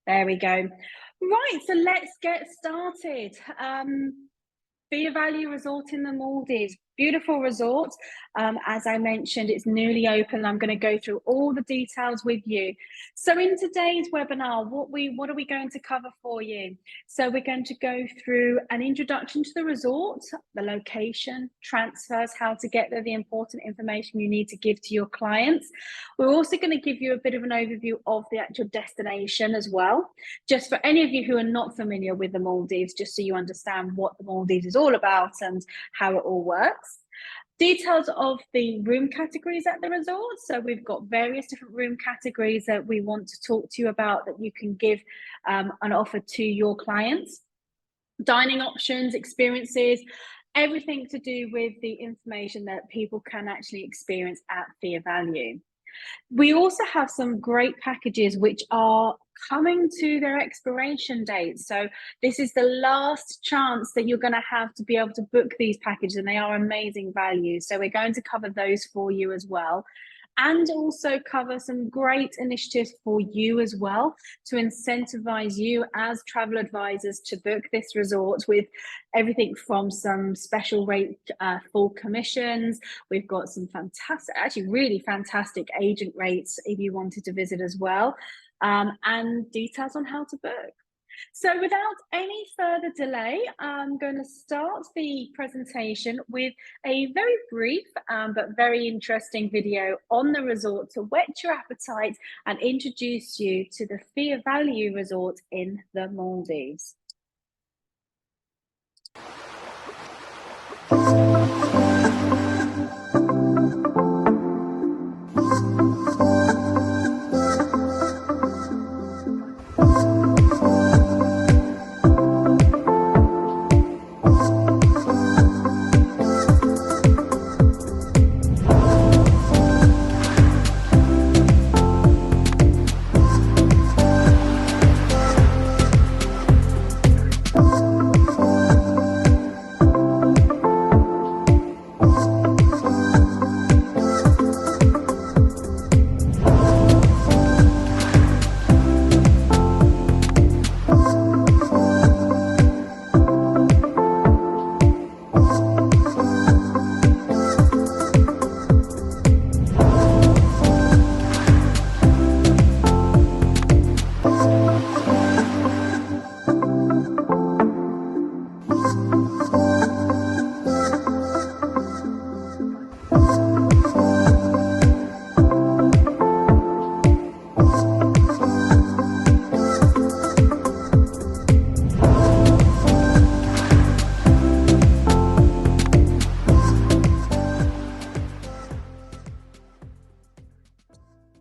There we go. Right, so let's get started. Fiyavalhu Resort in the Maldives. Beautiful resort. As I mentioned, it's newly open. I'm going to go through all the details with you. So in today's webinar, what are we going to cover for you? So we're going to go through an introduction to the resort, the location, transfers, how to get there, the important information you need to give to your clients. We're also going to give you a bit of an overview of the actual destination as well, just for any of you who are not familiar with the Maldives, just so you understand what the Maldives is all about and how it all works. Details of the room categories at the resort. So we've got various different room categories that we want to talk to you about that you can give an offer to your clients. Dining options, experiences, everything to do with the information that people can actually experience at Fiyavalhu. We also have some great packages which are coming to their expiration date. So this is the last chance that you're going to have to be able to book these packages, and they are amazing value. So we're going to cover those for you as well, and also cover some great initiatives for you as well to incentivize you as travel advisors to book this resort, with everything from some special rate full commissions. We've got some fantastic, actually really fantastic agent rates if you wanted to visit as well, and details on how to book. So without any further delay, I'm going to start the presentation with a very brief but very interesting video on the resort to whet your appetite and introduce you to the Fiyavalhu Resort in the Maldives.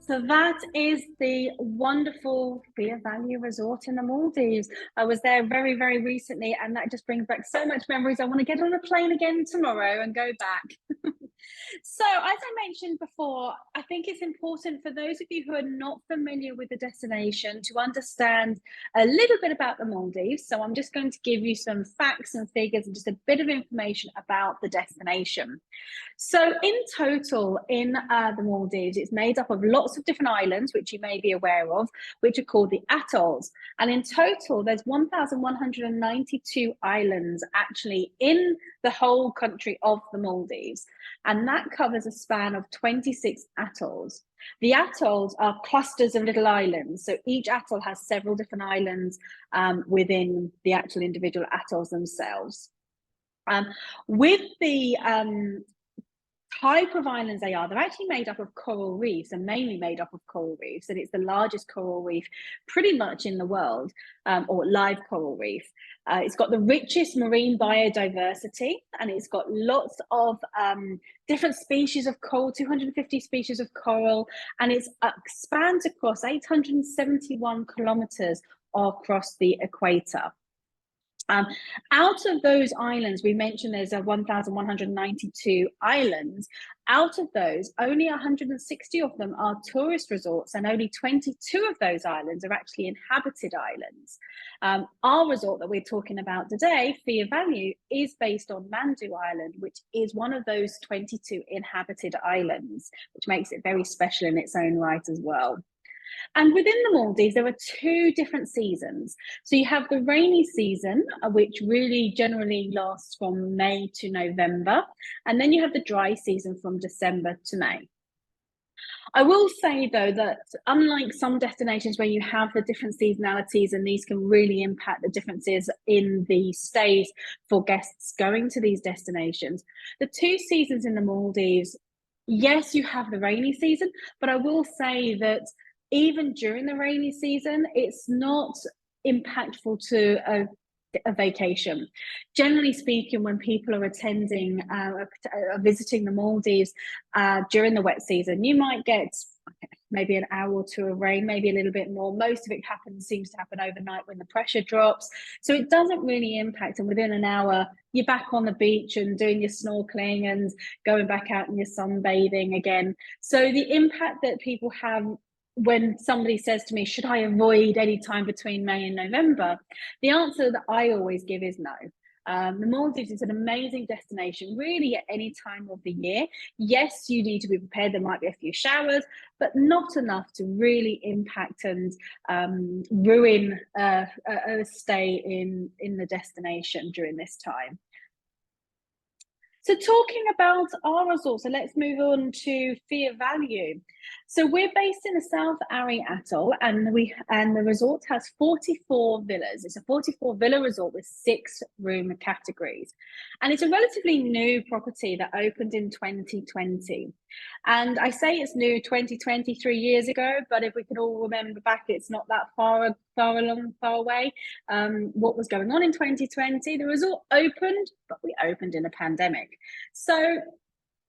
So that is the wonderful Fiyavalhu Resort in the Maldives. I was there very, very recently, and that just brings back so much memories. I want to get on a plane again tomorrow and go back. So, as I mentioned before, I think it's important for those of you who are not familiar with the destination to understand a little bit about the Maldives. So I'm just going to give you some facts and figures and just a bit of information about the destination. So in total, in the Maldives, it's made up of lots of different islands, which you may be aware of, which are called the atolls. And in total, there's 1,192 islands actually in the whole country of the Maldives. And that covers a span of 26 atolls. The atolls are clusters of little islands. So each atoll has several different islands within the actual individual atolls themselves. With the type of islands they're actually made up of coral reefs, and mainly made up of coral reefs, and it's the largest coral reef pretty much in the world, or live coral reef. It's got the richest marine biodiversity, and it's got lots of different species of coral, 250 species of coral, and it spans across 871 kilometers across the equator. Out of those islands, we mentioned there's 1,192 islands. Out of those, only 160 of them are tourist resorts, and only 22 of those islands are actually inhabited islands. Our resort that we're talking about today, Fiyavalhu, is based on Mandu Island, which is one of those 22 inhabited islands, which makes it very special in its own right as well. And within the Maldives, there are two different seasons. So you have the rainy season, which really generally lasts from May to November. And then you have the dry season from December to May. I will say though that unlike some destinations where you have the different seasonalities and these can really impact the differences in the stays for guests going to these destinations, the two seasons in the Maldives, yes, you have the rainy season, but I will say that even during the rainy season, it's not impactful to a vacation. Generally speaking, when people are attending, visiting the Maldives during the wet season, you might get maybe an hour or two of rain, maybe a little bit more. Most of it seems to happen overnight when the pressure drops. So it doesn't really impact. And within an hour, you're back on the beach and doing your snorkeling and going back out and your sunbathing again. So the impact that people have when somebody says to me, should I avoid any time between May and November? The answer that I always give is no. The Maldives is an amazing destination, really, at any time of the year. Yes, you need to be prepared. There might be a few showers, but not enough to really impact and ruin a stay in the destination during this time. So talking about our resort, so let's move on to Fiyavalhu. So we're based in the South Ari Atoll, and the resort has 44 villas. It's a 44 villa resort with 6 room categories, and it's a relatively new property that opened in 2020. And I say it's new 23 years ago, but if we can all remember back, it's not that far away. What was going on in 2020? The resort opened, but we opened in a pandemic. So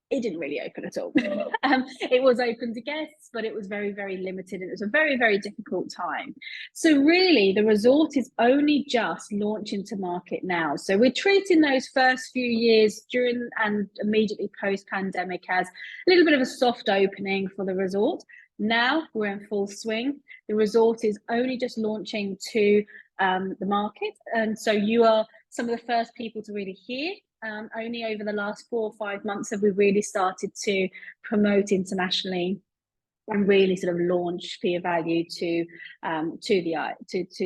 it didn't really open at all. It was open to guests, but it was very, very limited. And it was a very, very difficult time. So really, the resort is only just launching to market now. So we're treating those first few years during and immediately post-pandemic as a little bit of a soft opening for the resort. Now we're in full swing. The resort is only just launching to the market. And so you are some of the first people to really hear. Only over the last 4 or 5 months have we really started to promote internationally and really sort of launch Fiyavalhu to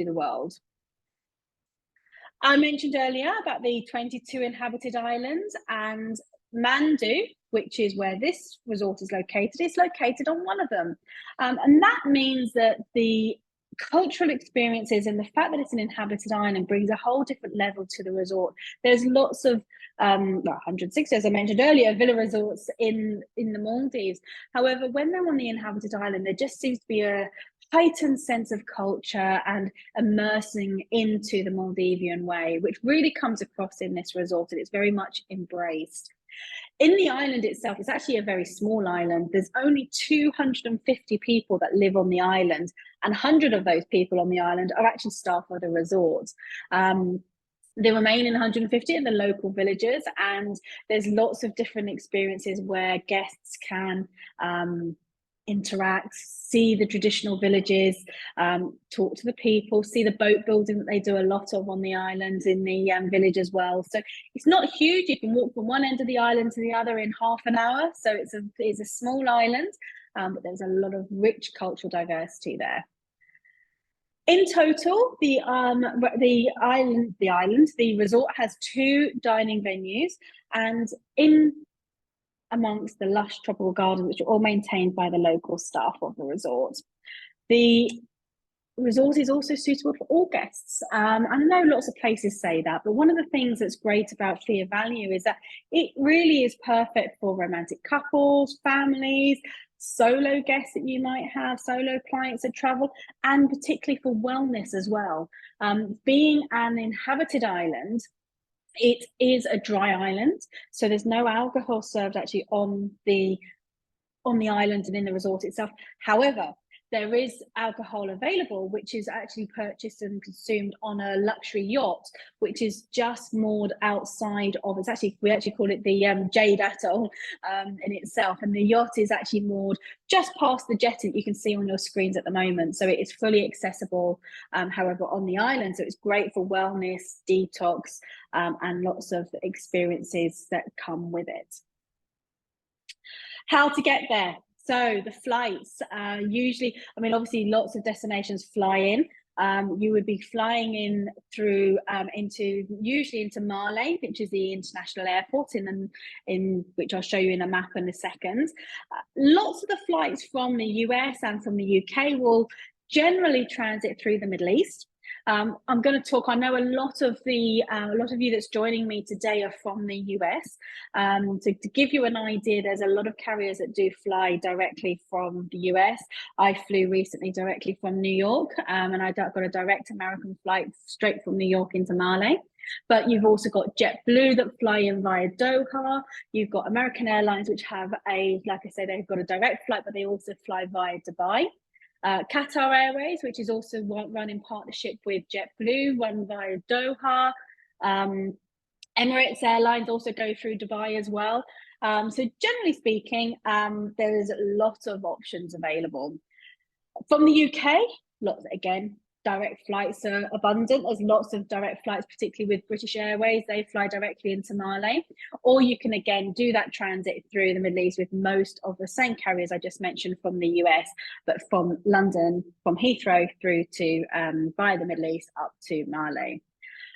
the world. I mentioned earlier about the 22 inhabited islands, and Mandu, which is where this resort is located on one of them. And that means that the cultural experiences and the fact that it's an inhabited island brings a whole different level to the resort. There's lots of 160, as I mentioned earlier, villa resorts in the Maldives. However, when they're on the inhabited island, there just seems to be a heightened sense of culture and immersing into the Maldivian way, which really comes across in this resort, and it's very much embraced. In the island itself, it's actually a very small island. There's only 250 people that live on the island, and 100 of those people on the island are actually staff of the resort. The remaining 150 are the local villagers, and there's lots of different experiences where guests can interact, see the traditional villages, talk to the people, see the boat building that they do a lot of on the island in the village as well. So it's not huge. You can walk from one end of the island to the other in half an hour. So it's a small island, but there's a lot of rich cultural diversity there. In total, the resort has 2 dining venues, and in amongst the lush tropical gardens, which are all maintained by the local staff of the resort. The resort is also suitable for all guests. I know lots of places say that, but one of the things that's great about Fiyavalhu is that it really is perfect for romantic couples, families, solo guests that you might have, solo clients that travel, and particularly for wellness as well. Being an inhabited island, it is a dry island, so there's no alcohol served actually on the island and in the resort itself. However, there is alcohol available, which is actually purchased and consumed on a luxury yacht, which is just moored outside of, we actually call it the Jade Atoll in itself. And the yacht is actually moored just past the jetty that you can see on your screens at the moment. So it is fully accessible, however, on the island. So it's great for wellness, detox, and lots of experiences that come with it. How to get there. So the flights usually, I mean, obviously lots of destinations fly in. You would be flying in through usually into Male, which is the international airport in which I'll show you in a map in a second. Lots of the flights from the US and from the UK will generally transit through the Middle East. I'm going to talk. I know a lot of you that's joining me today are from the US. To give you an idea, there's a lot of carriers that do fly directly from the US. I flew recently directly from New York, and I got a direct American flight straight from New York into Male. But you've also got JetBlue that fly in via Doha. You've got American Airlines, which have like I say, they've got a direct flight, but they also fly via Dubai. Qatar Airways, which is also run in partnership with JetBlue, run via Doha. Emirates Airlines also go through Dubai as well. So generally speaking, there is a lot of options available. From the UK, lots again, direct flights are abundant. There's lots of direct flights, particularly with British Airways. They fly directly into Male. Or you can, again, do that transit through the Middle East with most of the same carriers I just mentioned from the US, but from London, from Heathrow through to, via the Middle East up to Male.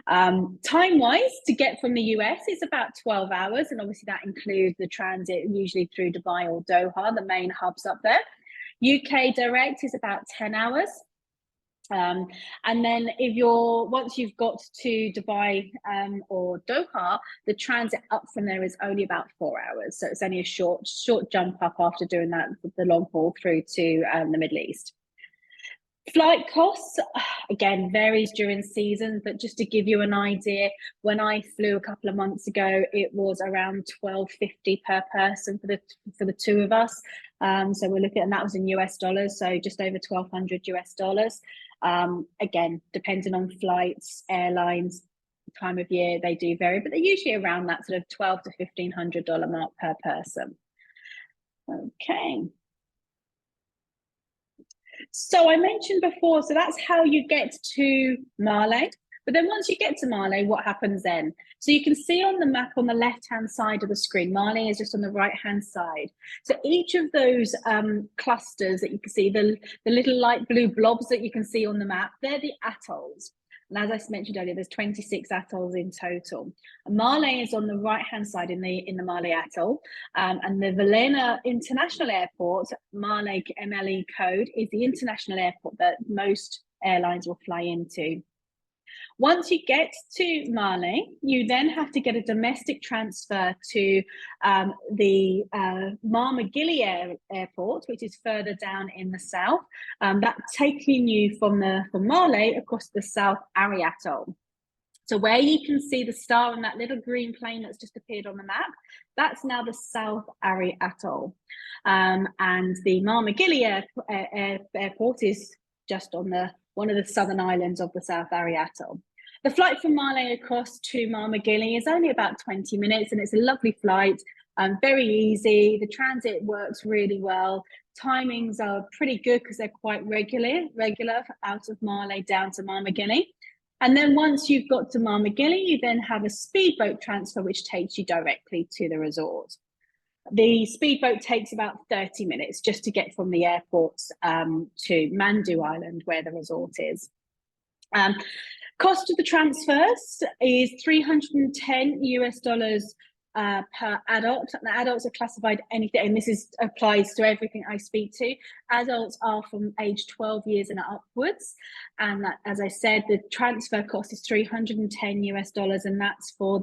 Time-wise, to get from the US, it's about 12 hours. And obviously that includes the transit, usually through Dubai or Doha, the main hubs up there. UK direct is about 10 hours. And then once you've got to Dubai or Doha, the transit up from there is only about 4 hours. So it's only a short jump up after doing that, the long haul through to the Middle East. Flight costs, again, varies during season, but just to give you an idea, when I flew a couple of months ago, it was around $12.50 per person for the two of us. So we're looking, and that was in US dollars, so just over $1,200 US dollars. Again, depending on flights, airlines, time of year, they do vary, but they're usually around that sort of $1,200 to $1,500 mark per person. Okay. So I mentioned before, so that's how you get to Male. But then once you get to Male, what happens then? So you can see on the map on the left-hand side of the screen, Male is just on the right-hand side. So each of those clusters that you can see, the little light blue blobs that you can see on the map, they're the atolls. And as I mentioned earlier, there's 26 atolls in total. And Male is on the right-hand side in the Male Atoll. And the Valena International Airport, Male MLE code, is the international airport that most airlines will fly into. Once you get to Male, you then have to get a domestic transfer to the Marmagili Airport, which is further down in the south. That's taking you from Male across the South Ari Atoll. So where you can see the star on that little green plane that's just appeared on the map, that's now the South Ari Atoll. And the Marmagili Airport is just on one of the southern islands of the South Ari Atoll. The flight from Male across to Marmagili is only about 20 minutes, and it's a lovely flight, very easy. The transit works really well. Timings are pretty good because they're quite regular out of Male down to Marmagili. And then once you've got to Marmagili, you then have a speedboat transfer, which takes you directly to the resort. The speedboat takes about 30 minutes just to get from the airport to Mandu Island, where the resort is. Cost of the transfers is $310 US per adult. And the adults are classified anything, and this applies to everything I speak to. Adults are from age 12 years and upwards. And that, as I said, the transfer cost is $310 US, and that's for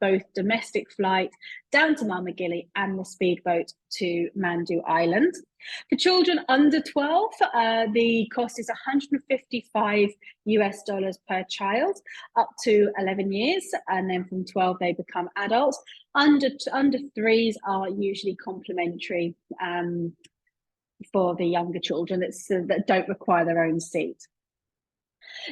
both domestic flight down to Marmagili and the speedboat to Mandu Island. For children under 12, the cost is $155 US per child, up to 11 years, and then from 12 they become adults. Under threes are usually complimentary for the younger children that don't require their own seat.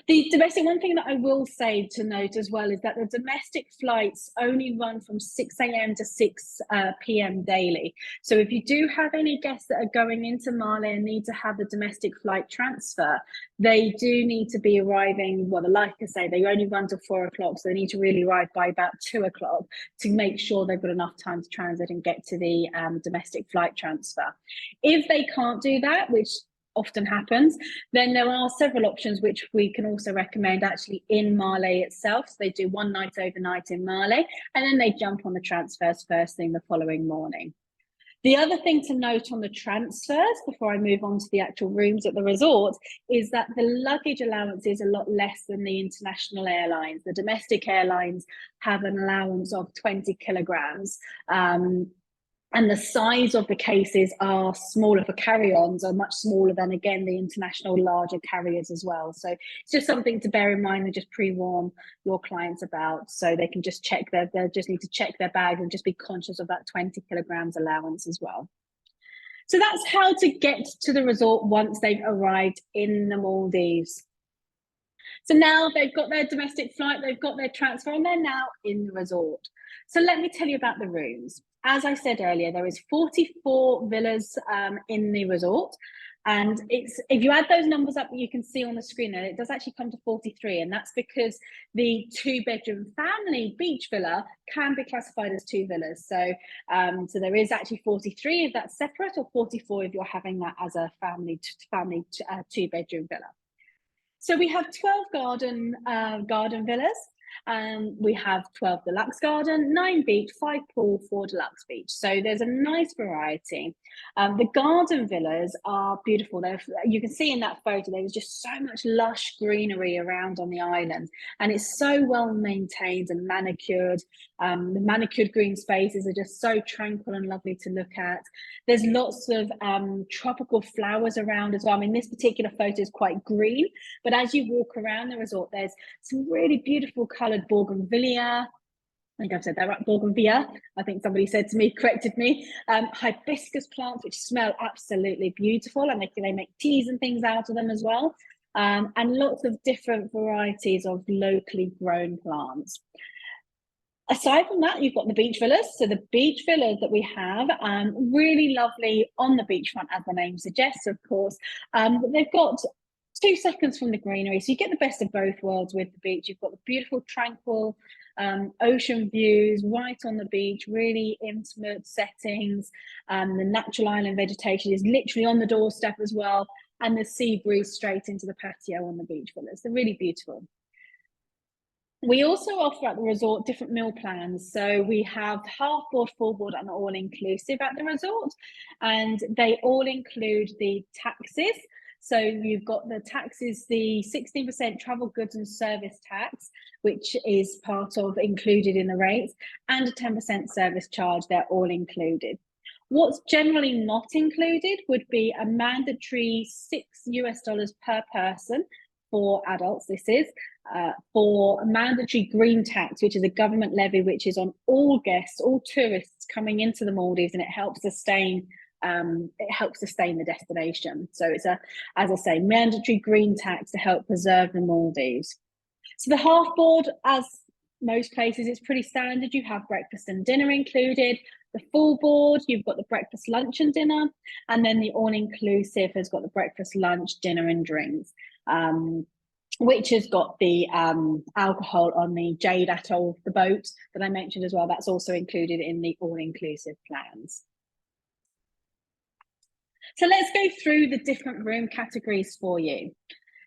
The domestic, one thing that I will say to note as well is that the domestic flights only run from 6 a.m. to 6 p.m. daily. So if you do have any guests that are going into Mali and need to have the domestic flight transfer, they do need to be arriving, well, like I say, they only run till 4 o'clock, so they need to really arrive by about 2 o'clock to make sure they've got enough time to transit and get to the domestic flight transfer. If they can't do that, which often happens, then there are several options which we can also recommend actually in Mali itself. So they do one night overnight in Mali, and then they jump on the transfers first thing the following morning. The other thing to note on the transfers before I move on to the actual rooms at the resort is that the luggage allowance is a lot less than the international airlines. The domestic airlines have an allowance of 20 kilograms. And the size of the cases are smaller for carry-ons, are much smaller than, again, the international larger carriers as well. So it's just something to bear in mind and just pre-warn your clients about, so they can just check they just need to check their bag and just be conscious of that 20 kilograms allowance as well. So that's how to get to the resort once they've arrived in the Maldives. So now they've got their domestic flight, they've got their transfer, and they're now in the resort. So let me tell you about the rooms. As I said earlier, there is 44 villas in the resort. And if you add those numbers up, you can see on the screen there, it does actually come to 43. And that's because the 2-bedroom family beach villa can be classified as 2 villas. So, so there is actually 43 if that's separate, or 44 if you're having that as a family 2-bedroom villa. So we have 12 garden villas. We have 12 deluxe garden, 9 beach, 5 pool, 4 deluxe beach. So there's a nice variety. The garden villas are beautiful. You can see in that photo, there's just so much lush greenery around on the island, and it's so well maintained and manicured. The manicured green spaces are just so tranquil and lovely to look at. There's lots of tropical flowers around as well. I mean, this particular photo is quite green, but as you walk around the resort, there's some really beautiful coloured bougainvillea. I think I've said that right, bougainvillea. I think somebody said to me, corrected me. Hibiscus plants, which smell absolutely beautiful, and they make teas and things out of them as well. And lots of different varieties of locally grown plants. Aside from that, you've got the beach villas. So the beach villas that we have, really lovely on the beachfront, as the name suggests, of course. But they've got 2 seconds from the greenery, so you get the best of both worlds with the beach. You've got the beautiful, tranquil ocean views right on the beach, really intimate settings. The natural island vegetation is literally on the doorstep as well, and the sea breeze straight into the patio on the beach villas. They're really beautiful. We also offer at the resort different meal plans. So we have half board, full board, and all inclusive at the resort, and they all include the taxes. So you've got the taxes, the 16% travel goods and service tax, which is part of included in the rates, and a 10% service charge. They're all included. What's generally not included would be a mandatory $6 per person for adults. This is for a mandatory green tax, which is a government levy which is on all guests, all tourists coming into the Maldives, and it helps sustain the destination. So it's as I say, mandatory green tax to help preserve the Maldives. So the half board, as most places, it's pretty standard. You have breakfast and dinner included. The full board, you've got the breakfast, lunch and dinner, and then the all-inclusive has got the breakfast, lunch, dinner and drinks, which has got the alcohol on the Jade Atoll, the boat that I mentioned as well. That's also included in the all-inclusive plans. So let's go through the different room categories for you.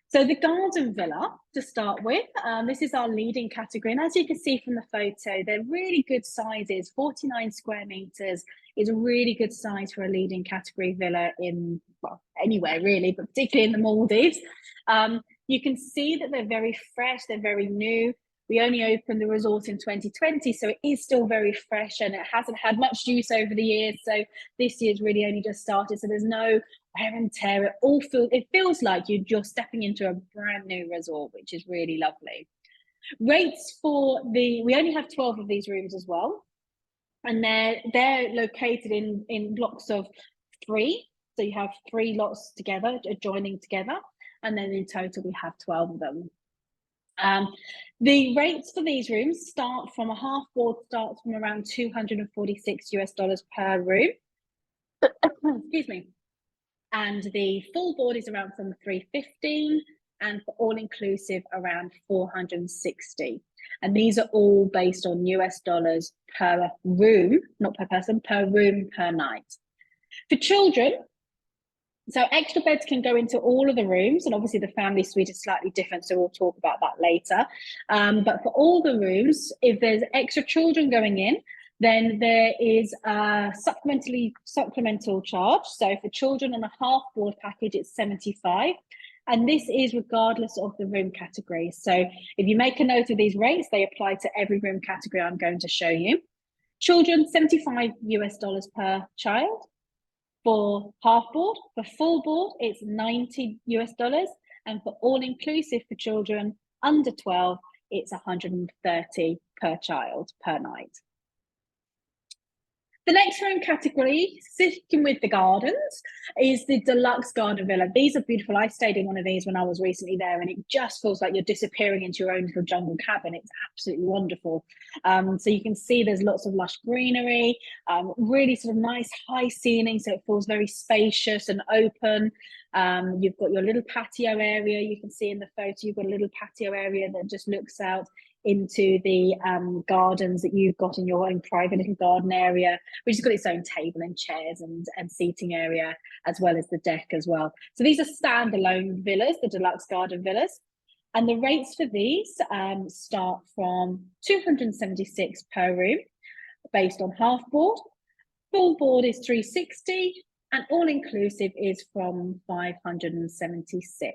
So the garden villa, to start with, this is our leading category. And as you can see from the photo, they're really good sizes. 49 square meters is a really good size for a leading category villa in, well, anywhere really, but particularly in the Maldives. You can see that they're very fresh, they're very new. We only opened the resort in 2020, so it is still very fresh and it hasn't had much use over the years. So this year's really only just started. So there's no wear and tear. It feels like you're stepping into a brand new resort, which is really lovely. Rates for we only have 12 of these rooms as well. And they're located in blocks of 3. So you have 3 lots together, adjoining together. and then in total we have 12 of them. The rates for these rooms start from a half board, starts from around $246 per room. Excuse me. And the full board is around from $315, and for all inclusive around $460. And these are all based on US dollars per room, not per person, per room per night. For children, so extra beds can go into all of the rooms, and obviously the family suite is slightly different, so we'll talk about that later. But for all the rooms, if there's extra children going in, then there is a supplemental charge. So for children on a half board package, it's $75. And this is regardless of the room category. So if you make a note of these rates, they apply to every room category I'm going to show you. Children, $75 per child. For half board, for full board, it's $90. And for all inclusive for children under 12, it's $130 per child per night. The next room category, sitting with the gardens, is the deluxe garden villa. These are beautiful. I stayed in one of these when I was recently there, and it just feels like you're disappearing into your own little jungle cabin. It's absolutely wonderful. So you can see there's lots of lush greenery, really sort of nice high ceiling, so it feels very spacious and open. You've got your little patio area. You can see in the photo, you've got a little patio area that just looks out into the gardens that you've got in your own private little garden area, which has got its own table and chairs and seating area, as well as the deck as well. So these are standalone villas, the deluxe garden villas. And the rates for these start from $276 per room, based on half board. Full board is $360, and all inclusive is from $576.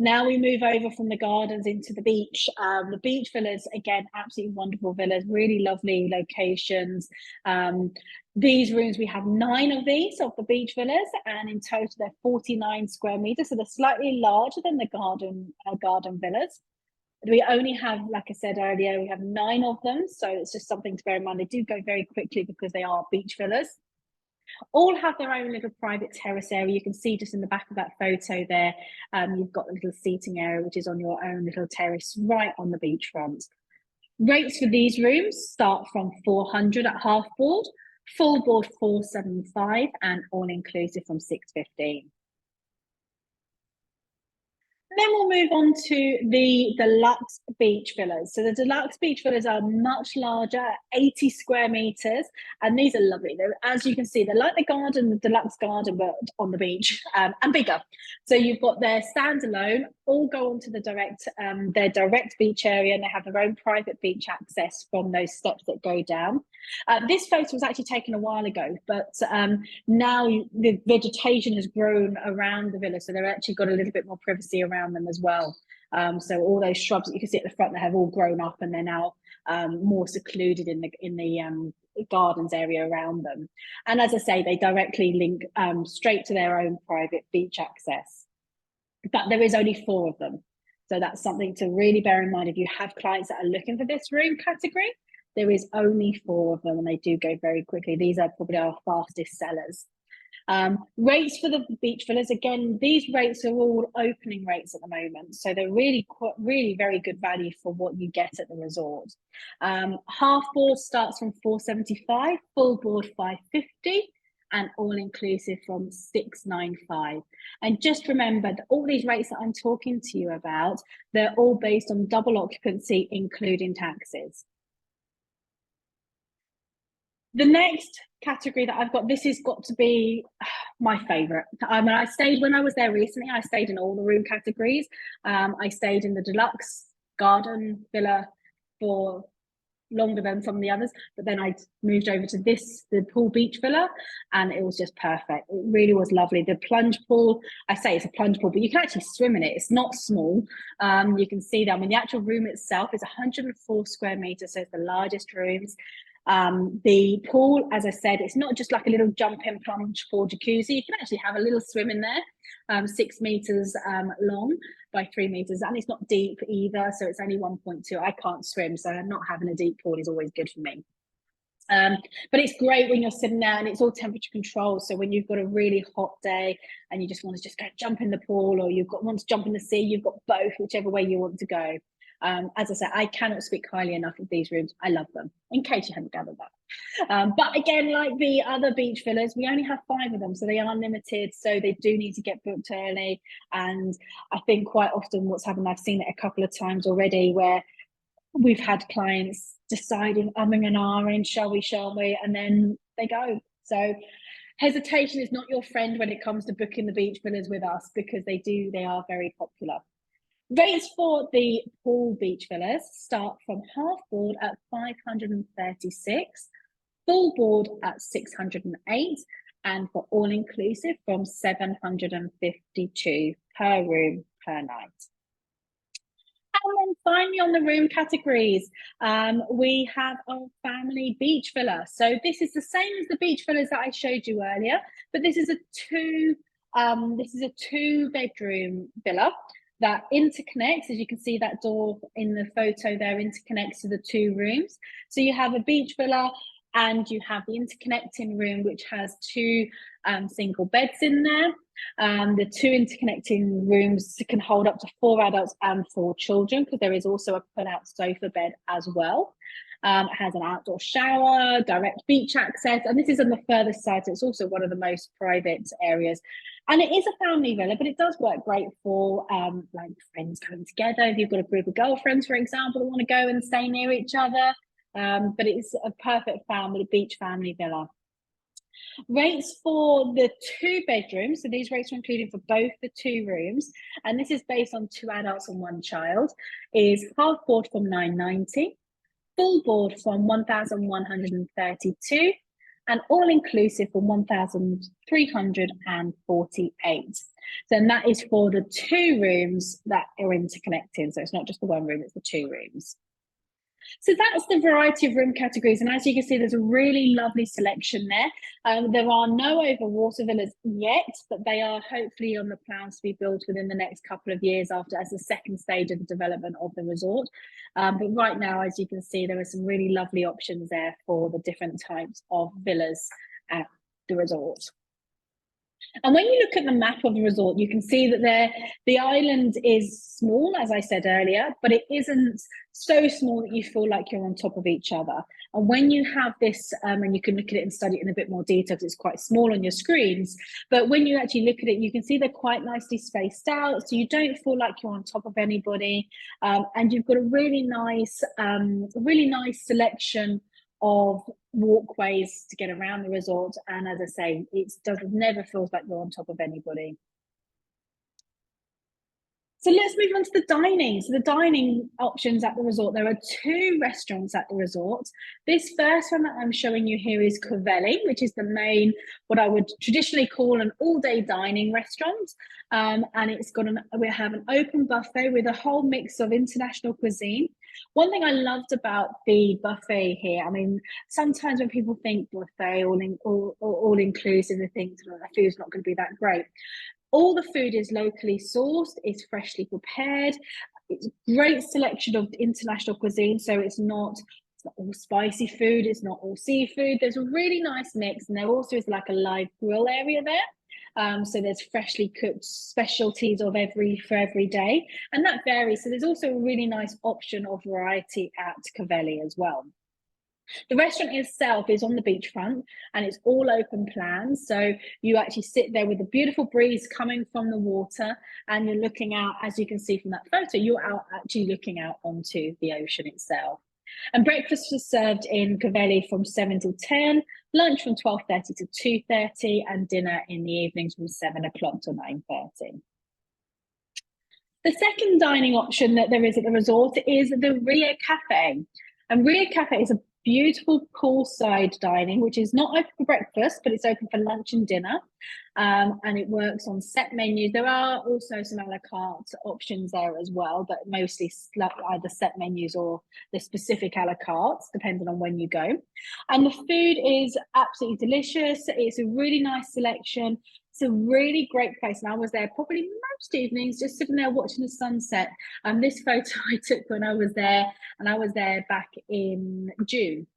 Now we move over from the gardens into the beach. The beach villas, again, absolutely wonderful villas, really lovely locations. These rooms, we have 9 of these, of the beach villas, and in total they're 49 square meters, so they're slightly larger than the garden villas. We only have, like I said earlier, we have 9 of them, so it's just something to bear in mind. They do go very quickly because they are beach villas. All have their own little private terrace area. You can see just in the back of that photo there, you've got a little seating area, which is on your own little terrace right on the beachfront. Rates for these rooms start from $400 at half board, full board $475, and all inclusive from $615. Then we'll move on to the deluxe beach villas. So the deluxe beach villas are much larger, 80 square meters, and these are lovely. As you can see, they're like the garden, the deluxe garden, but on the beach, and bigger. So you've got their standalone, all go onto the their direct beach area, and they have their own private beach access from those steps that go down. This photo was actually taken a while ago, but now the vegetation has grown around the villa, so they've actually got a little bit more privacy around them as well. So all those shrubs that you can see at the front, they have all grown up, and they're now more secluded in the gardens area around them. And as I say, they directly link straight to their own private beach access. But there is only 4 of them, so that's something to really bear in mind if you have clients that are looking for this room category. There is only 4 of them, and they do go very quickly. These are probably our fastest sellers. Rates for the beach villas, again, these rates are all opening rates at the moment, so they're really very good value for what you get at the resort. Half board starts from $475, full board $550, and all inclusive from $695. And just remember that all these rates that I'm talking to you about, they're all based on double occupancy, including taxes. The next category that I've got, this has got to be my favorite. When I was there recently, I stayed in all the room categories. I stayed in the deluxe garden villa for longer than some of the others, but then I moved over to the pool beach villa, and it was just perfect. It really was lovely. The plunge pool, I say it's a plunge pool, but you can actually swim in it. It's not small. You can see that. I mean, the actual room itself is 104 square meters, so it's the largest rooms. The pool, as I said, it's not just like a little jump in plunge pool jacuzzi. You can actually have a little swim in there, 6 meters long by 3 meters, and it's not deep either, so it's only 1.2. I can't swim, so not having a deep pool is always good for me. But it's great when you're sitting there and it's all temperature controlled. So when you've got a really hot day and you just want to just go jump in the pool, or want to jump in the sea, you've got both, whichever way you want to go. As I said, I cannot speak highly enough of these rooms. I love them, in case you haven't gathered that. But again, like the other beach villas, we only have 5 of them, so they are limited. So they do need to get booked early. And I think quite often what's happened, I've seen it a couple of times already, where we've had clients deciding umming and ahhing, shall we, and then they go. So hesitation is not your friend when it comes to booking the beach villas with us, because they are very popular. Rates for the pool beach villas start from half board at 536, full board at 608, and for all inclusive from 752 per room per night. And then finally, on the room categories, we have our family beach villa. So this is the same as the beach villas that I showed you earlier, but this is a two-bedroom villa that interconnects. As you can see, that door in the photo there interconnects to the 2 rooms. So you have a beach villa and you have the interconnecting room, which has 2 single beds in there. The 2 interconnecting rooms can hold up to 4 adults and 4 children, because there is also a pull-out sofa bed as well. It has an outdoor shower, direct beach access, and this is on the furthest side, so it's also one of the most private areas. And it is a family villa, but it does work great for like friends coming together. If you've got a group of girlfriends, for example, that want to go and stay near each other. But it's a perfect beach family villa. Rates for the 2 bedrooms, so these rates are included for both the 2 rooms, and this is based on 2 adults and 1 child, is half board from 990, full board from 1,132, and all inclusive from 1,348. So that is for the 2 rooms that are interconnected. So it's not just the 1 room, it's the 2 rooms. So that's the variety of room categories. And as you can see, there's a really lovely selection there. There are no overwater villas yet, but they are hopefully on the plans to be built within the next couple of years as the second stage of the development of the resort. But right now, as you can see, there are some really lovely options there for the different types of villas at the resort. And when you look at the map of the resort, you can see that the island is small, as I said earlier, but it isn't so small that you feel like you're on top of each other. And when you have this, and you can look at it and study it in a bit more detail, because it's quite small on your screens, but when you actually look at it, you can see they're quite nicely spaced out, so you don't feel like you're on top of anybody. And you've got a really nice selection of walkways to get around the resort, and as I say, it never feels like you're on top of anybody. So let's move on to the dining. So the dining options at the resort, there are 2 restaurants at the resort. This first one that I'm showing you here is Fiyavalhu, which is the main, what I would traditionally call an all-day dining restaurant. And we have an open buffet with a whole mix of international cuisine. One thing I loved about the buffet here, I mean, sometimes when people think buffet, all inclusive, they think the food's not going to be that great. All the food is locally sourced, it's freshly prepared, it's a great selection of international cuisine, so it's not all spicy food, it's not all seafood. There's a really nice mix, and there also is like a live grill area there. So there's freshly cooked specialties for every day, and that varies. So there's also a really nice option of variety at Fiyavalhu as well. The restaurant itself is on the beachfront, and it's all open plan. So you actually sit there with a beautiful breeze coming from the water, and you're looking out, as you can see from that photo, you're actually looking out onto the ocean itself. And breakfast was served in Fiyavalhu from 7 till 10, lunch from 12:30 to 2:30, and dinner in the evenings from 7 o'clock to 9:30. The second dining option that there is at the resort is the Rio Cafe. And Rio Cafe is a beautiful poolside dining, which is not open for breakfast, but it's open for lunch and dinner. And it works on set menus. There are also some a la carte options there as well, but mostly either set menus or the specific a la carte, depending on when you go. And the food is absolutely delicious. It's a really nice selection. It's a really great place, and I was there probably most evenings just sitting there watching the sunset. And this photo I took when I was there, and I was there back in June.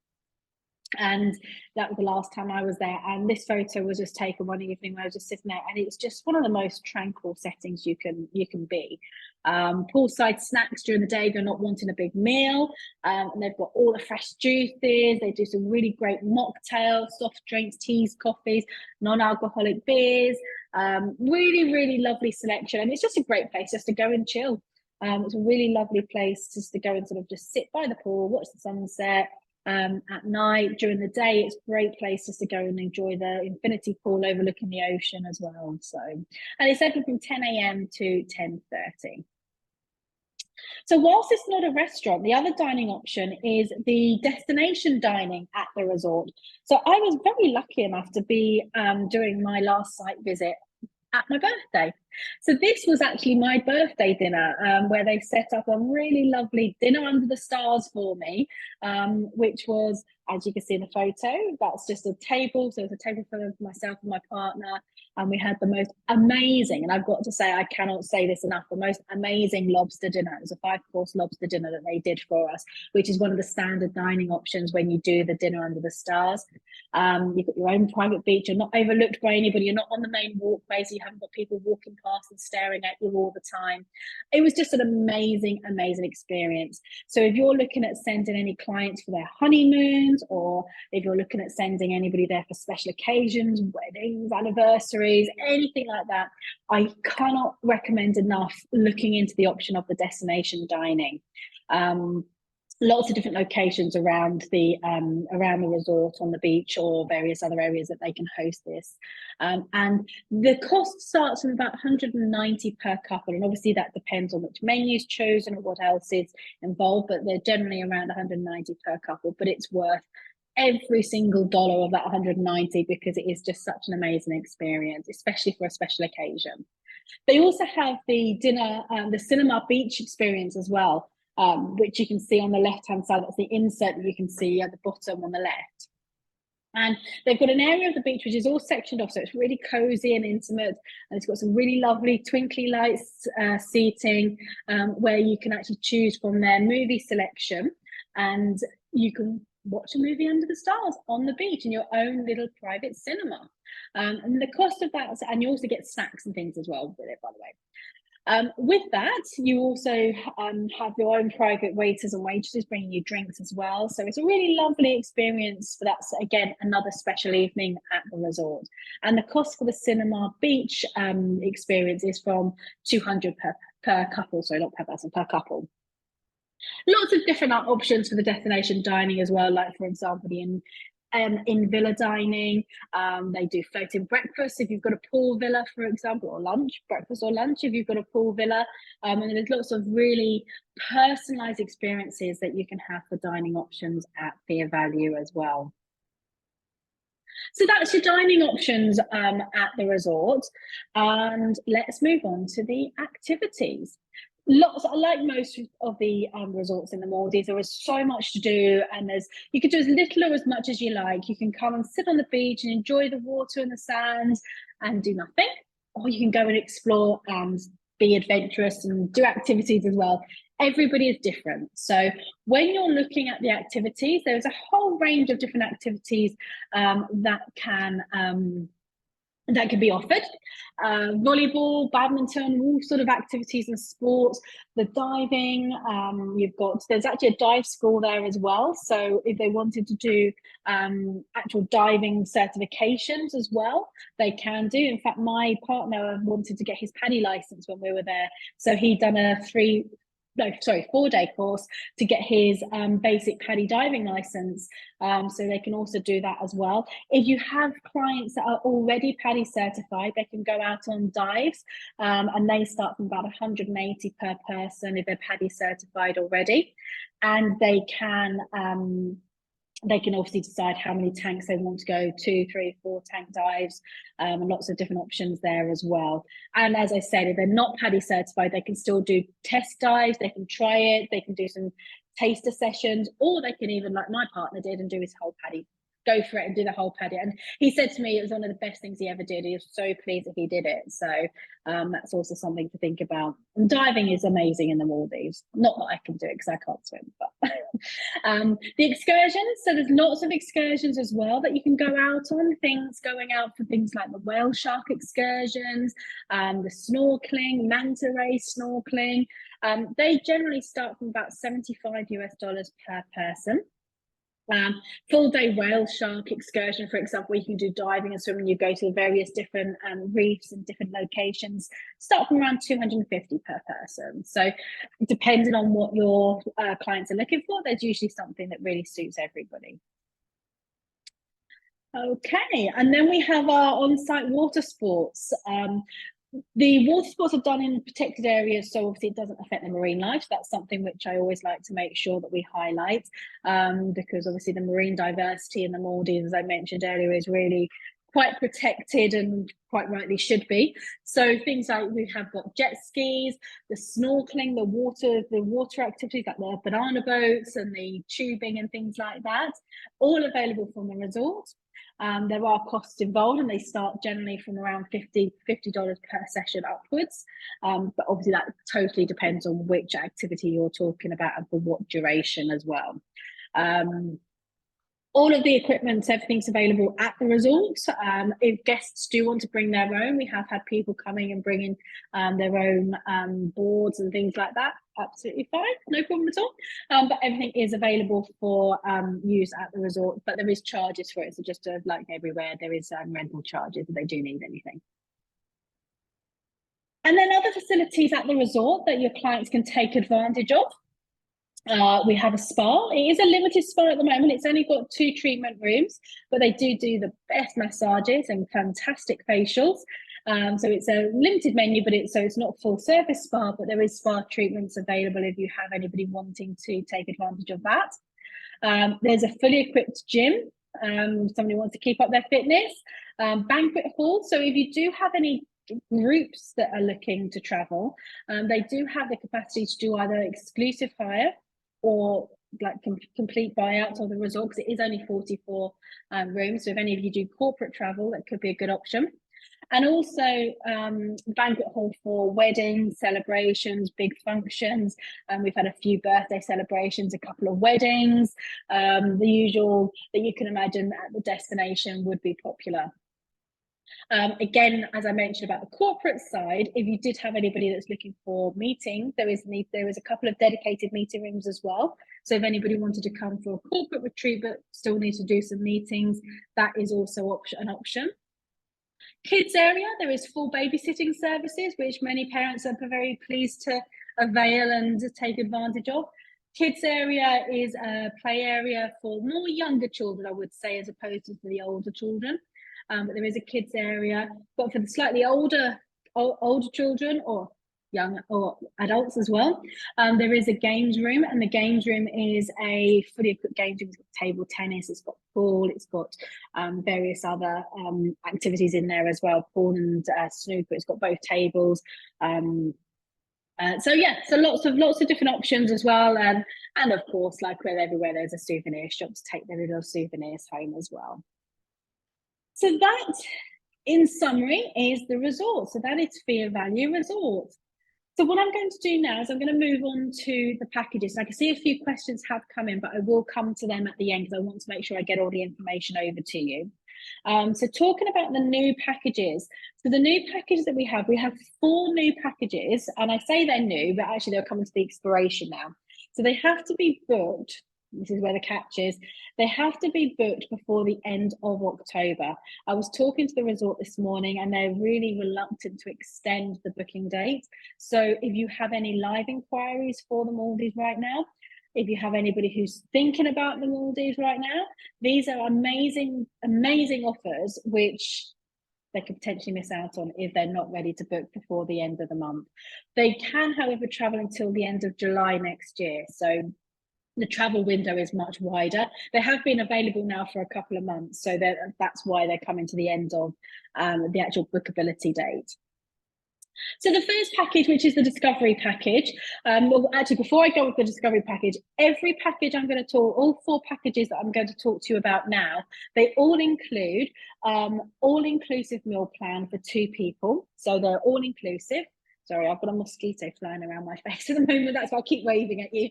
And that was the last time I was there. And this photo was just taken one evening where I was just sitting there, and it's just one of the most tranquil settings you can be. Poolside snacks during the day if you're not wanting a big meal, and they've got all the fresh juices. They do some really great mocktails, soft drinks, teas, coffees, non-alcoholic beers. Really, really lovely selection, and it's just a great place just to go and chill. It's a really lovely place just to go and sort of just sit by the pool, watch the sunset. At night, during the day, it's great places to go and enjoy the infinity pool overlooking the ocean as well. So, and it's open from 10 a.m. to 10:30. So whilst it's not a restaurant, the other dining option is the destination dining at the resort. So I was very lucky enough to be during my last site visit at my birthday. So this was actually my birthday dinner, where they set up a really lovely dinner under the stars for me, which was, as you can see in the photo, that's just a table. So it's a table for myself and my partner. And we had the most amazing, and I've got to say, I cannot say this enough, the most amazing lobster dinner. It was a 5-course lobster dinner that they did for us, which is one of the standard dining options when you do the dinner under the stars. You've got your own private beach. You're not overlooked by anybody. You're not on the main walkway, so you haven't got people walking past and staring at you all the time. It was just an amazing, amazing experience. So if you're looking at sending any clients for their honeymoons, or if you're looking at sending anybody there for special occasions, weddings, anniversaries, anything like that, I cannot recommend enough looking into the option of the destination dining. Lots of different locations around the resort, on the beach, or various other areas that they can host this. And the cost starts from about 190 per couple, and obviously that depends on which menu is chosen or what else is involved, but they're generally around 190 per couple. But it's worth every single dollar of that 190 because it is just such an amazing experience, especially for a special occasion. They also have the dinner, the cinema beach experience as well, which you can see on the left-hand side. That's the insert that you can see at the bottom on the left. And they've got an area of the beach which is all sectioned off, so it's really cozy and intimate, and it's got some really lovely twinkly lights seating, where you can actually choose from their movie selection, and you can watch a movie under the stars on the beach in your own little private cinema. And the cost of that, and you also get snacks and things as well with it, by the way. With that, you also have your own private waiters and waitresses bringing you drinks as well. So it's a really lovely experience. But that's, again, another special evening at the resort. And the cost for the cinema beach experience is from $200 per couple. Sorry, not per person, per couple. Lots of different options for the destination dining as well, like, for example, the in villa dining. They do floating breakfast if you've got a pool villa, for example, or lunch, breakfast or lunch if you've got a pool villa. And there's lots of really personalized experiences that you can have for dining options at Fiyavalhu as well. So that's your dining options at the resort. And let's move on to the activities. Lots, like most of the resorts in the Maldives, there is so much to do, and you can do as little or as much as you like. You can come and sit on the beach and enjoy the water and the sands and do nothing, or you can go and explore and be adventurous and do activities as well. Everybody is different. So when you're looking at the activities, there's a whole range of different activities that can be offered. Volleyball, badminton, all sort of activities and sports. The diving, there's actually a dive school there as well. So if they wanted to do actual diving certifications as well, they can do. In fact, my partner wanted to get his PADI license when we were there. So he'd done a 4-day course to get his basic PADI diving license. So they can also do that as well. If you have clients that are already PADI certified, they can go out on dives, and they start from about 180 per person if they're PADI certified already. And they can obviously decide how many tanks they want to go, 2, 3, 4 tank dives, and lots of different options there as well. And as I said, if they're not PADI certified, they can still do test dives, they can try it, they can do some taster sessions, or they can even, like my partner did, and do his whole PADI go for it and do the whole paddy. And he said to me it was one of the best things he ever did. He was so pleased that he did it. So that's also something to think about. And diving is amazing in the Maldives. Not that I can do it because I can't swim, but the excursions. So there's lots of excursions as well that you can go out on. Going out for things like the whale shark excursions, the snorkeling, manta ray snorkeling. They generally start from about $75 per person. Full day whale shark excursion, for example, you can do diving and swimming. You go to the various different reefs and different locations, start from around $250 per person. So depending on what your clients are looking for, there's usually something that really suits everybody. Okay, and then we have our on-site water sports. The water sports are done in protected areas, so obviously it doesn't affect the marine life. That's something which I always like to make sure that we highlight, because obviously the marine diversity in the Maldives, as I mentioned earlier, is really quite protected and quite rightly should be. So things like we have got jet skis, the snorkeling, the water activities like the banana boats and the tubing and things like that, all available from the resort. There are costs involved, and they start generally from around $50 per session upwards. But obviously that totally depends on which activity you're talking about and for what duration as well. All of the equipment, everything's available at the resort. If guests do want to bring their own, we have had people coming and bringing their own boards and things like that. Absolutely fine, no problem at all. But everything is available for use at the resort, but there is charges for it. So just like everywhere, there is rental charges if they do need anything. And then other facilities at the resort that your clients can take advantage of. We have a spa. It is a limited spa at the moment. It's only got 2 treatment rooms, but they do the best massages and fantastic facials. So it's a limited menu, but it's not full service spa, but there is spa treatments available if you have anybody wanting to take advantage of that. There's a fully equipped gym. Somebody wants to keep up their fitness. Banquet hall. So if you do have any groups that are looking to travel, they do have the capacity to do either exclusive hire or like complete buyouts of the resort, because it is only 44 rooms. So if any of you do corporate travel, that could be a good option. And also banquet hall for weddings, celebrations, big functions. We've had a few birthday celebrations, a couple of weddings. The usual that you can imagine at the destination would be popular. Again, as I mentioned about the corporate side, if you did have anybody that's looking for meetings, there is a couple of dedicated meeting rooms as well. So if anybody wanted to come for a corporate retreat but still need to do some meetings, that is also an option. Kids area, there is full babysitting services, which many parents are very pleased to avail and to take advantage of. Kids area is a play area for more younger children, I would say, as opposed to the older children. But there is a kids area, but for the slightly older children or young or adults as well, there is a games room, and the games room is a fully equipped games room. It's got table tennis, it's got pool, it's got various other activities in there as well, pool and snooker. It's got both tables. So yeah, so lots of different options as well, and of course, like everywhere, there's a souvenir shop to take their little souvenirs home as well. So that, in summary, is the resort. So that is Fiyavalhu Resort. So what I'm going to do now is I'm going to move on to the packages. I can see a few questions have come in, but I will come to them at the end because I want to make sure I get all the information over to you. So talking about the new packages. So the new packages that we have 4 new packages, and I say they're new, but actually they're coming to the expiration now. So they have to be booked. This is where the catch is. They have to be booked before the end of October. I was talking to the resort this morning and they're really reluctant to extend the booking date. So if you have any live inquiries for the Maldives right now, if you have anybody who's thinking about the Maldives right now, these are amazing, amazing offers, which they could potentially miss out on if they're not ready to book before the end of the month. They can, however, travel until the end of July next year. So the travel window is much wider. They have been available now for a couple of months, so that's why they're coming to the end of the actual bookability date. So the first package, which is the discovery package, well, actually, before I go with the discovery package, every package I'm going to talk, all 4 packages that I'm going to talk to you about now, they all include all-inclusive meal plan for 2 people. So they're all inclusive. Sorry, I've got a mosquito flying around my face at the moment. That's why I keep waving at you.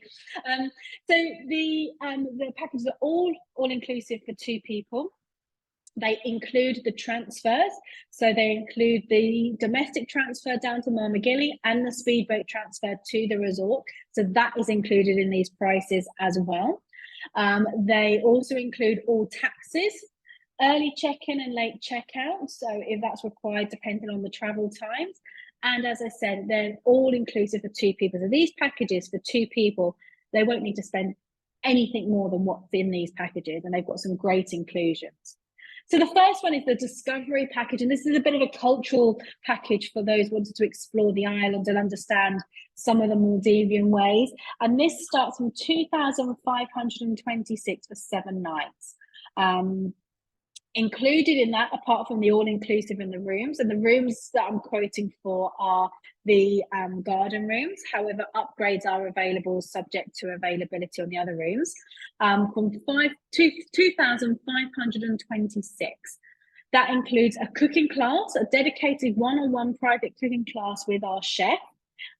So the packages are all inclusive for 2 people. They include the transfers, so they include the domestic transfer down to Marmagilly and the speedboat transfer to the resort. So that is included in these prices as well. They also include all taxis, early check-in and late check-out. So if that's required, depending on the travel times. And as I said, they're all inclusive for 2 people. So these packages for 2 people, they won't need to spend anything more than what's in these packages, and they've got some great inclusions. So the first one is the discovery package, and this is a bit of a cultural package for those wanting to explore the island and understand some of the Maldivian ways. And this starts from 2,526 for 7 nights. Included in that, apart from the all-inclusive in the rooms, and the rooms that I'm quoting for are the garden rooms. However, upgrades are available subject to availability on the other rooms, from 2,526. That includes a cooking class, a dedicated one-on-one private cooking class with our chef,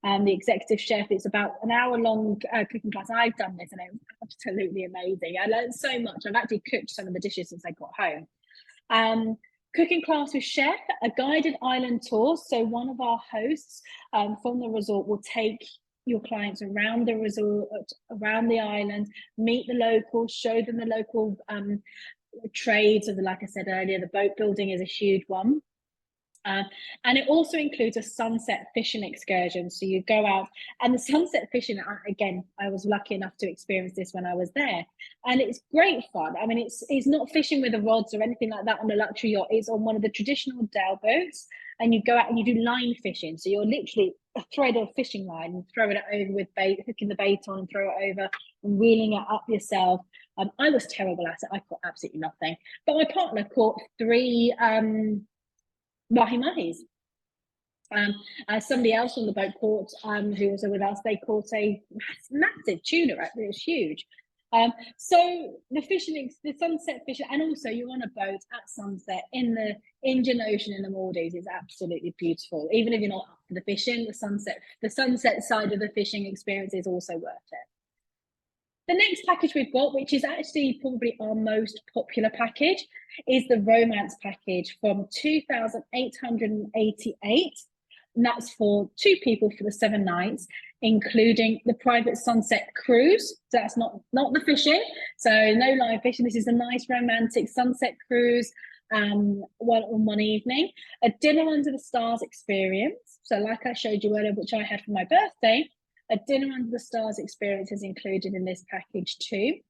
the executive chef. It's about an hour-long cooking class. I've done this and it was absolutely amazing. I learned so much. I've actually cooked some of the dishes since I got home. Cooking class with chef, a guided island tour. So one of our hosts from the resort will take your clients around the resort, around the island, meet the locals, show them the local trades. Of like I said earlier, the boat building is a huge one. And it also includes a sunset fishing excursion. So you go out, and the sunset fishing, again, I was lucky enough to experience this when I was there, and it's great fun. I mean, it's not fishing with the rods or anything like that on a luxury yacht. It's on one of the traditional dhow boats, and you go out and you do line fishing. So you're literally a thread of fishing line and throwing it over with bait, hooking the bait on and throw it over and reeling it up yourself. I was terrible at it. I caught absolutely nothing, but my partner caught 3 mahi-mahis. Somebody else on the boat caught, who was with us, they caught a massive tuna. It was huge. So the fishing, the sunset fishing, and also you're on a boat at sunset in the Indian Ocean in the Maldives is absolutely beautiful. Even if you're not up for the fishing, the sunset side of the fishing experience is also worth it. The next package we've got, which is actually probably our most popular package, is the romance package from 2,888. And that's for 2 people for the 7 nights, including the private sunset cruise. So that's not the fishing. So no live fishing. This is a nice romantic sunset cruise one evening. A dinner under the stars experience. So like I showed you earlier, which I had for my birthday, a dinner under the stars experience is included in this package too,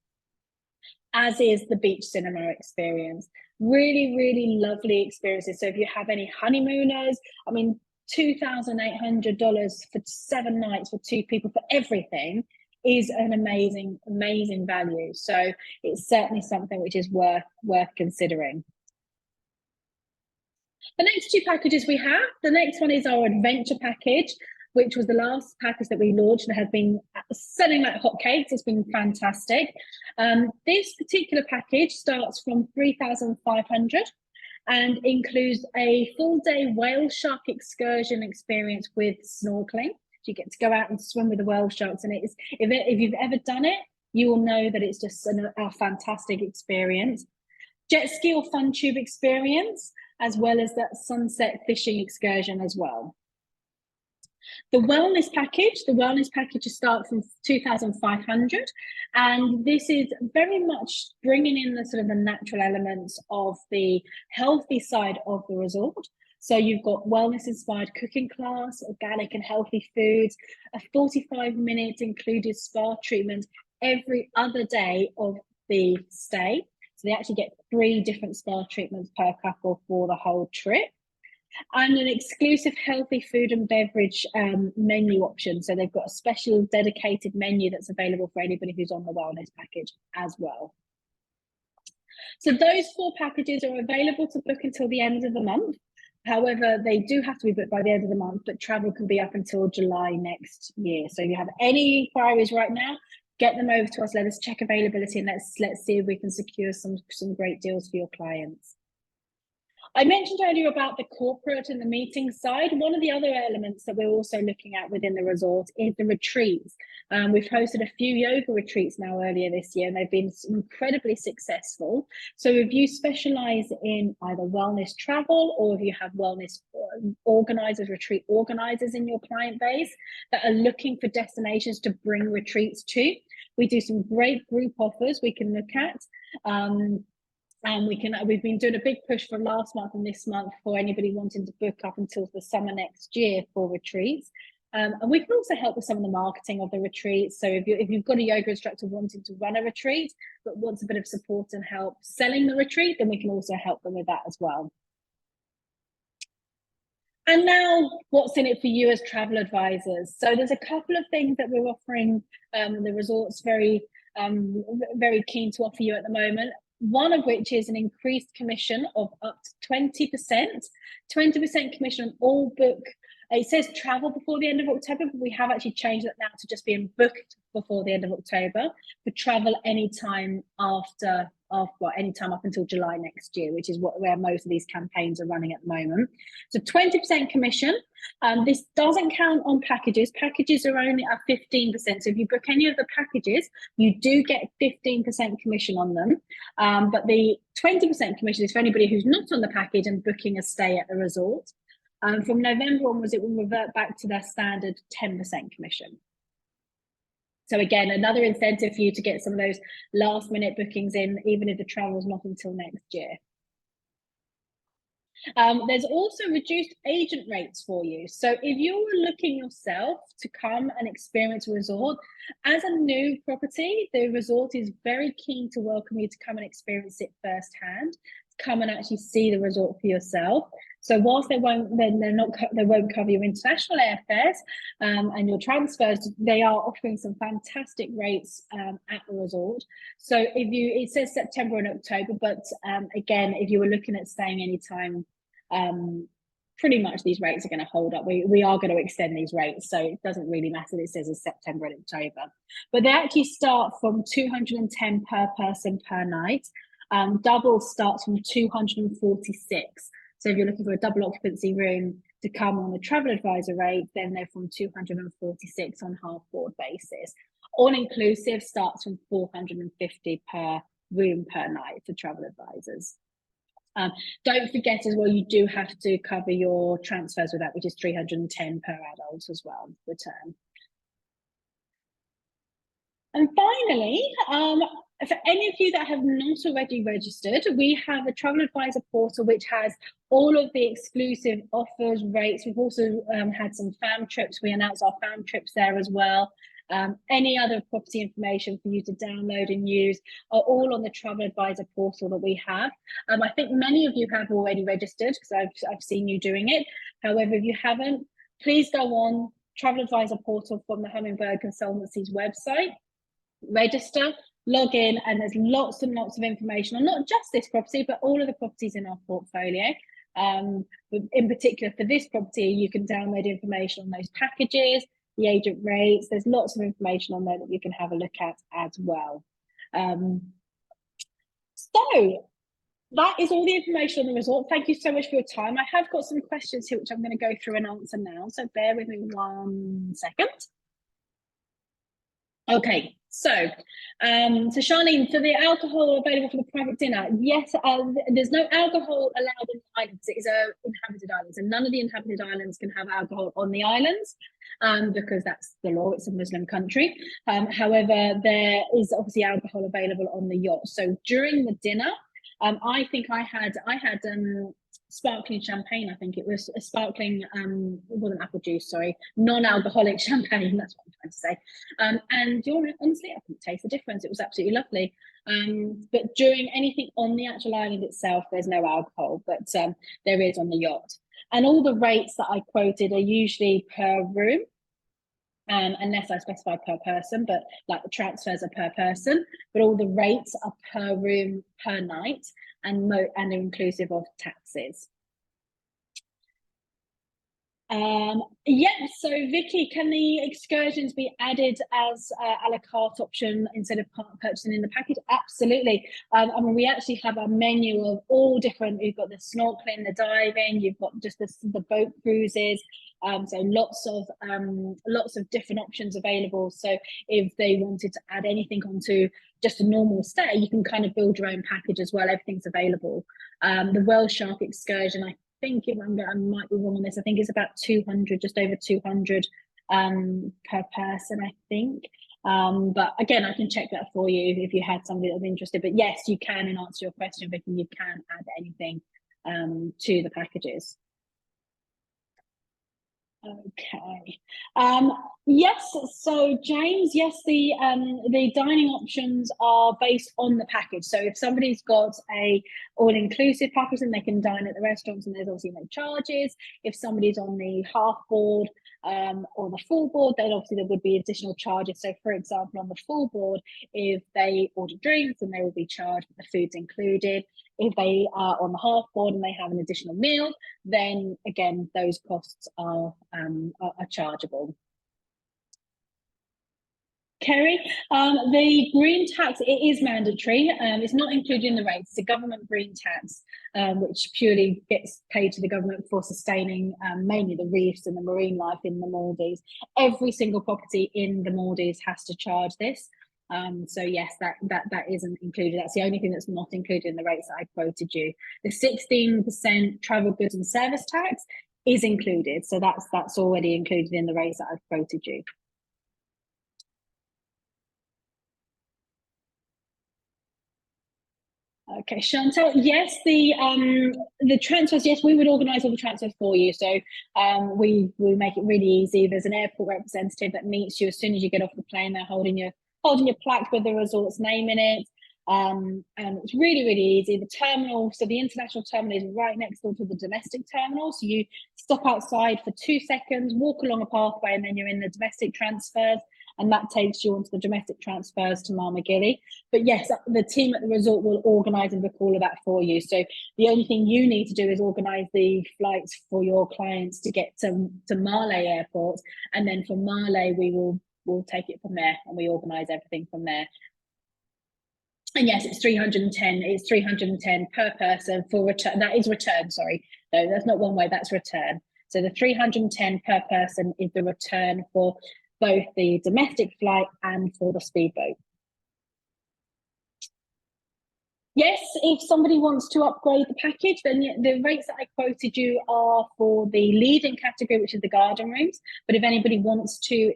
as is the beach cinema experience. Really, really lovely experiences. So if you have any honeymooners, I mean, $2,800 for 7 nights for 2 people for everything is an amazing, amazing value. So it's certainly something which is worth considering. The next 2 packages we have, the next one is our adventure package, which was the last package that we launched and has been selling like hotcakes. It's been fantastic. This particular package starts from 3,500 and includes a full-day whale shark excursion experience with snorkeling. You get to go out and swim with the whale sharks, and if you've ever done it, you will know that it's just a fantastic experience. Jet ski or fun tube experience, as well as that sunset fishing excursion as well. The wellness package starts from 2,500, and this is very much bringing in the sort of the natural elements of the healthy side of the resort. So you've got wellness-inspired cooking class, organic and healthy foods, a 45-minute included spa treatment every other day of the stay. So they actually get 3 different spa treatments per couple for the whole trip. And an exclusive healthy food and beverage menu option. So they've got a special dedicated menu that's available for anybody who's on the wellness package as well. So those 4 packages are available to book until the end of the month. However, they do have to be booked by the end of the month, but travel can be up until July next year. So if you have any inquiries right now, get them over to us. Let us check availability and let's see if we can secure some great deals for your clients. I mentioned earlier about the corporate and the meeting side. One of the other elements that we're also looking at within the resort is the retreats. We've hosted a few yoga retreats now earlier this year, and they've been incredibly successful. So if you specialize in either wellness travel, or if you have wellness organizers, retreat organizers in your client base that are looking for destinations to bring retreats to, we do some great group offers we can look at. And we've been doing a big push for last month and this month for anybody wanting to book up until the summer next year for retreats. And we can also help with some of the marketing of the retreats. So if you've got a yoga instructor wanting to run a retreat, but wants a bit of support and help selling the retreat, then we can also help them with that as well. And now, what's in it for you as travel advisors? So there's a couple of things that we're offering. The resort's very keen to offer you at the moment. One of which is an increased commission of up to 20%. 20% commission on all book. It says travel before the end of October, but we have actually changed that now to just being booked before the end of October, for travel anytime anytime up until July next year, which is where most of these campaigns are running at the moment. So 20% commission. This doesn't count on packages. Packages are only at 15%. So if you book any of the packages, you do get 15% commission on them. But the 20% commission is for anybody who's not on the package and booking a stay at the resort. From November onwards, it will revert back to their standard 10% commission. So again, another incentive for you to get some of those last minute bookings in, even if the travel is not until next year. There's also reduced agent rates for you. So if you're looking yourself to come and experience a resort as a new property, the resort is very keen to welcome you to come and experience it firsthand. Come and actually see the resort for yourself. So whilst they won't cover your international airfares and your transfers, they are offering some fantastic rates at the resort. So it says September and October, but again, if you were looking at staying anytime, pretty much these rates are going to hold up. We are going to extend these rates, so it doesn't really matter that it says it's September and October. But they actually start from $210 per person per night. Double starts from 246. So if you're looking for a double occupancy room to come on the travel advisor rate, then they're from 246 on half board basis. All inclusive starts from 450 per room per night for travel advisors. Don't forget as well, you do have to cover your transfers with that, which is 310 per adult as well, return. And finally, for any of you that have not already registered, we have a travel advisor portal which has all of the exclusive offers, rates. We've also had some fam trips. We announced our fam trips there as well. Any other property information for you to download and use are all on the travel advisor portal that we have. I think many of you have already registered because I've seen you doing it. However, if you haven't, please go on travel advisor portal from the Hummingbird Consultancy's website, register, log in, and there's lots and lots of information on not just this property, but all of the properties in our portfolio. In particular, for this property, you can download information on those packages, the agent rates. There's lots of information on there that you can have a look at as well. So that is all the information on the resort. Thank you so much for your time. I have got some questions here, which I'm going to go through and answer now. So bear with me 1 second. Okay, so Charlene, for the alcohol available for the private dinner, yes, there's no alcohol allowed in the islands. It is inhabited islands, and none of the inhabited islands can have alcohol on the islands because that's the law. It's a Muslim country. However, there is obviously alcohol available on the yacht. So during the dinner, I think I had sparkling champagne. I think it was a sparkling, it wasn't apple juice, sorry, non-alcoholic champagne. That's what I'm trying to say. And honestly, I couldn't taste the difference. It was absolutely lovely. But during anything on the actual island itself, there's no alcohol, but there is on the yacht. And all the rates that I quoted are usually per room. Unless I specify per person, but like the transfers are per person, but all the rates are per room per night and they're inclusive of taxes. Yeah, so Vicky, can the excursions be added as a la carte option instead of purchasing in the package? Absolutely. I mean, we actually have a menu of all different. You've got the snorkeling, the diving. You've got just the boat cruises. So lots of different options available. So if they wanted to add anything onto just a normal stay, you can kind of build your own package as well. Everything's available. The whale shark excursion, I think I might be wrong on this. I think it's about 200, just over 200 per person, I think. But again, I can check that for you if you had somebody that was interested. But yes, you can, in answer your question, Vicky, you can add anything to the packages. Okay. Yes. So James, yes, the dining options are based on the package. So if somebody's got a all-inclusive package, then they can dine at the restaurants, and there's obviously no charges. If somebody's on the half board or the full board, then obviously there would be additional charges. So, for example, on the full board, if they order drinks, then they will be charged, but the food's included. If they are on the half board and they have an additional meal, then again, those costs are chargeable. Kerry, the green tax, it is mandatory. It's not included in the rates. It's a government green tax, which purely gets paid to the government for sustaining mainly the reefs and the marine life in the Maldives. Every single property in the Maldives has to charge this. So yes, that isn't included. That's the only thing that's not included in the rates that I quoted you. The 16% travel goods and service tax is included. So that's already included in the rates that I've quoted you. Okay, Chantal. Yes, the transfers. Yes, we would organise all the transfers for you. So we make it really easy. There's an airport representative that meets you as soon as you get off the plane. They're holding your plaque with the resort's name in it. And it's really easy. The terminal, so the international terminal is right next door to the domestic terminal. So you stop outside for 2 seconds, walk along a pathway, and then you're in the domestic transfers. And that takes you onto the domestic transfers to Marmagilly. But yes, the team at the resort will organise and book all of that for you. So the only thing you need to do is organise the flights for your clients to get to Male Airport. And then for Male, we'll take it from there, and we organise everything from there. And yes, it's 310. It's 310 per person for return. That is return. Sorry, no, that's not one way. That's return. So the 310 per person is the return for both the domestic flight and for the speedboat. Yes, if somebody wants to upgrade the package, then the rates that I quoted you are for the leading category, which is the garden rooms. But if anybody wants to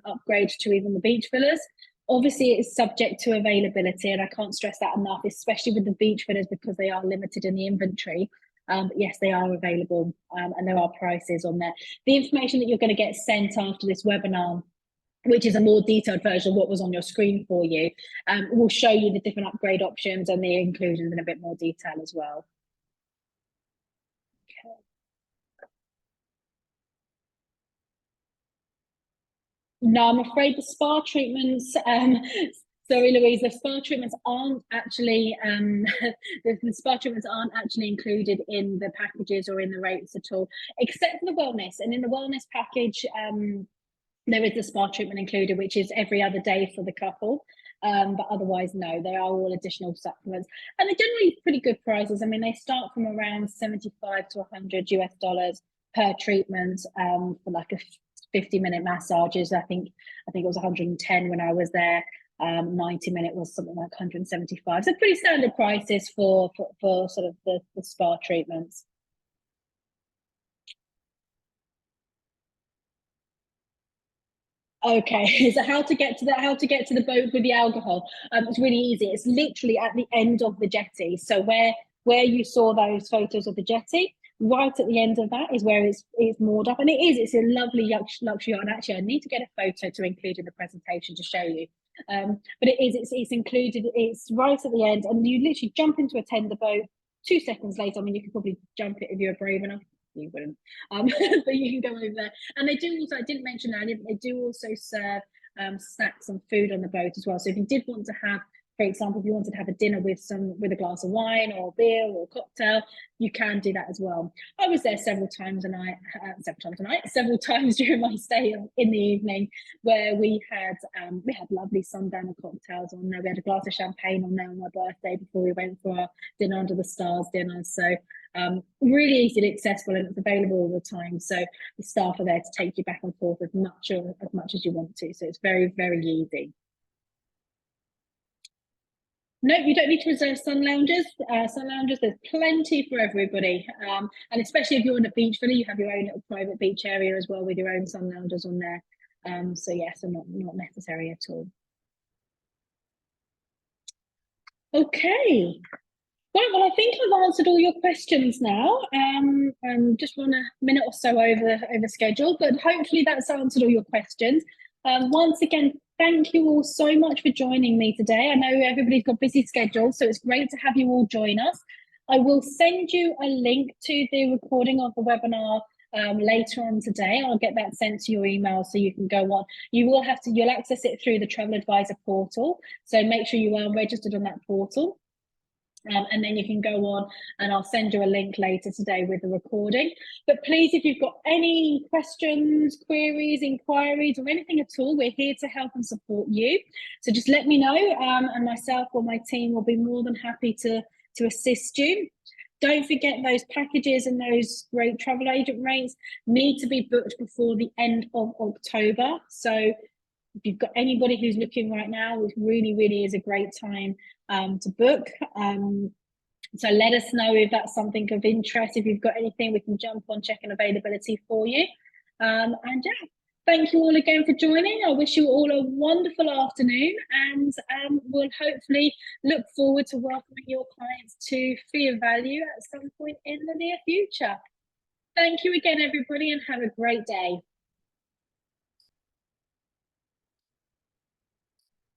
upgrade to even the beach villas, obviously it's subject to availability, and I can't stress that enough, especially with the beach villas, because they are limited in the inventory. Yes, they are available, and there are prices on there. The information that you're going to get sent after this webinar, which is a more detailed version of what was on your screen for you, will show you the different upgrade options and the inclusions in a bit more detail as well. Okay. No, I'm afraid the spa treatments, sorry, Louise, the spa treatments aren't actually the spa treatments aren't actually included in the packages or in the rates at all, except for the wellness. And in the wellness package, there is the spa treatment included, which is every other day for the couple. But otherwise, no, they are all additional supplements. And they're generally pretty good prices. I mean, they start from around 75 to 100 US dollars per treatment for like a 50-minute massages. I think it was 110 when I was there. 90-minute was something like 175. So pretty standard prices for sort of the spa treatments. Okay, so how to get to the boat with the alcohol? It's really easy. It's literally at the end of the jetty. So where you saw those photos of the jetty, right at the end of that is where it's moored up, and it's a lovely luxury yacht. And actually, I need to get a photo to include in the presentation to show you. But it's included. It's right at the end, and you literally jump into a tender boat. 2 seconds later, I mean, you could probably jump it if you're brave enough. You wouldn't, but you can go over there. And they do also, I didn't mention that, they do also serve snacks and food on the boat as well. So if you did want to have for example, if you wanted to have a dinner with a glass of wine or beer or cocktail, you can do that as well. I was there several times several times during my stay in the evening, where we had lovely sundowner cocktails on there. We had a glass of champagne on there on my birthday before we went for our dinner under the stars dinner. So really easily accessible, and it's available all the time. So the staff are there to take you back and forth as much as you want to. So it's very, very easy. No, you don't need to reserve sun lounges. There's plenty for everybody. And especially if you're in a beach villa, you have your own little private beach area as well with your own sun lounges on there. So yes, not necessary at all. Okay. Right, well, I think I've answered all your questions now. Just run a minute or so over schedule, but hopefully that's answered all your questions. Once again, thank you all so much for joining me today. I know everybody's got busy schedules, so it's great to have you all join us. I will send you a link to the recording of the webinar later on today. I'll get that sent to your email so you can go on. You'll access it through the Travel Advisor portal. So make sure you are registered on that portal. And then you can go on, and I'll send you a link later today with the recording. But please, if you've got any questions, queries, inquiries, or anything at all, we're here to help and support you. So just let me know, and myself or my team will be more than happy to assist you. Don't forget, those packages and those great travel agent rates need to be booked before the end of October. So if you've got anybody who's looking right now, it really, really is a great time to book. So let us know if that's something of interest. If you've got anything, we can jump on checking availability for you. And yeah, thank you all again for joining. I wish you all a wonderful afternoon, and we'll hopefully look forward to welcoming your clients to Fiyavalhu at some point in the near future. Thank you again, everybody, and have a great day.